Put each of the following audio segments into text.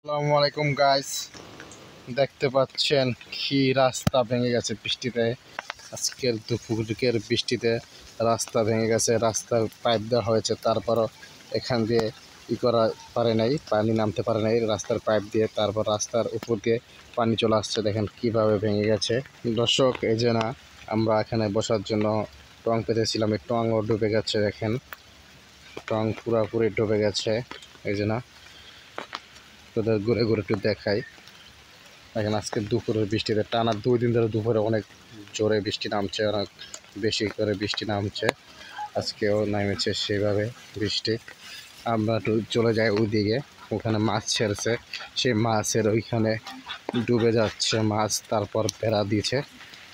আসসালামু আলাইকুম গাইস, দেখতে পাচ্ছেন কি রাস্তা ভেঙে গেছে বৃষ্টিতে। আজকের দুপুরের বৃষ্টিতে রাস্তা ভেঙে গেছে, রাস্তার পাইপ দেওয়া হয়েছে, তারপরও এখান দিয়ে করা পারে নাই, পানি নামতে পারে নাই রাস্তার পাইপ দিয়ে। তারপর রাস্তার উপর দিয়ে পানি চলে আসছে, দেখেন কিভাবে ভেঙে গেছে। দর্শক, এই যে না, আমরা এখানে বসার জন্য টং পেতেছিলাম, এই টংও ডুবে গেছে। দেখেন টং পুরোপুরি ডুবে গেছে। এই যে না, তোদের ঘুরে ঘুরে একটু দেখাই। এখন আজকে দুপুরের বৃষ্টিতে টানা 2 দিন ধরে দুপুরে অনেক জোরে বৃষ্টি নামছে, অনেক বেশি করে বৃষ্টি নামছে। আজকেও নেমেছে সেভাবে বৃষ্টি। আমরা একটু চলে যাই ওইদিকে, ওখানে মাছ ছেড়েছে, সেই মাছের ওইখানে ডুবে যাচ্ছে মাছ। তারপর বেড়া দিয়েছে,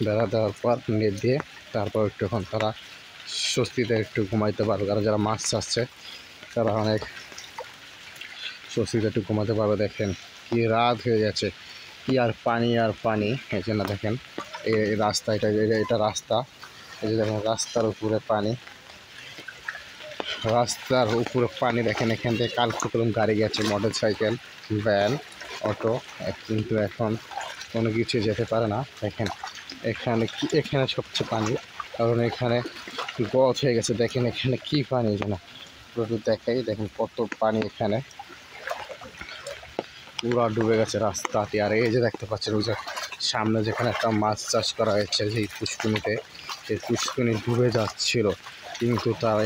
বেড়া দেওয়ার পর নেট দিয়ে তারপর একটুক্ষণ তারা স্বস্তিতে একটু ঘুমাইতে পারবে। কারণ যারা মাছ চাচ্ছে তারা অনেক স্বস্তিতে একটু ঘুমাতে পারবে। দেখেন কি রাত হয়ে গেছে, কি আর পানি আর পানি। এই জন্য দেখেন এই রাস্তা, এটা রাস্তা। এই যে দেখেন রাস্তার উপরে পানি, রাস্তার উপরে পানি। দেখেন এখান থেকে কাল কলম গাড়ি গেছে, মোটর সাইকেল, ভ্যান, অটো, কিন্তু এখন কোনো কিছু যেতে পারে না। দেখেন এখানে সবচেয়ে পানি, কারণ এখানে গছ হয়ে গেছে। দেখেন এখানে কি পানি যেন পুরো দেখাই। দেখেন কত পানি, এখানে পুরো ডুবে গেছে রাস্তাটি। আর এই যে দেখতে পাচ্ছেন ওই যে সামনে যেখানে একটা মাছ চাষ করা হয়েছে, যেই পুষ্কুনিতে, সেই পুষ্কুনি ডুবে যাচ্ছিল, কিন্তু তার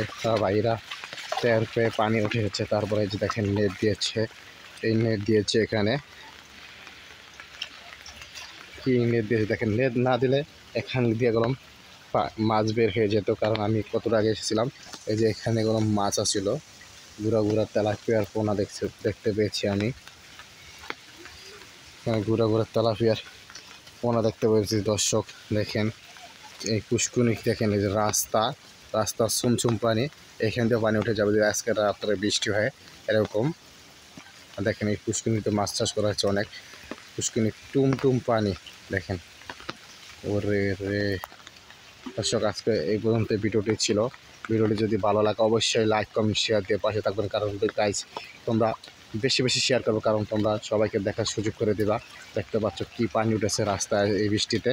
বাইরা টের পেয়ে পানি উঠে গেছে। তারপরে যে দেখেন নেট দিয়েছে, এই নেট দিয়েছে এখানে। কি নেট দিয়েছে দেখেন, নেট না দিলে এখান দিয়ে গেলাম মাছ বের হয়ে যেত। কারণ আমি কতটা আগে এসেছিলাম, এই যে এখানে কোনো মাছ আসছিল, ঘুরা ঘুরা তেলাপিয়ার পোনা দেখতে পেয়েছি আমি। ঘুরা ঘুরা তেলাপিয়ার পোনা দেখতে পেয়েছি। দর্শক দেখেন এই পুষ্কুনি, দেখেন এই যে রাস্তা চুমচুম পানি, এখান দিয়ে পানি উঠে যাবে যদি আজকে রাত্রে বৃষ্টি হয় এরকম। দেখেন এই পুষ্কুনিতে মাছ চাষ করা হচ্ছে অনেক, পুষ্কুনি টুমটুম পানি। দেখেন ওরে রে। দর্শক, আজকে এই পর্যন্ত ভিডিওটি ছিল। ভিডিওটি যদি ভালো লাগে অবশ্যই লাইক, কমেন্ট, শেয়ার দিয়ে পাশে থাকবেন। কারণ গাইজ তোমরা বেশি বেশি শেয়ার করবে, কারণ তোমরা সবাইকে দেখার সুযোগ করে দিবা। দেখতে পাচ্ছ কি পানি উঠেছে রাস্তায় এই বৃষ্টিতে।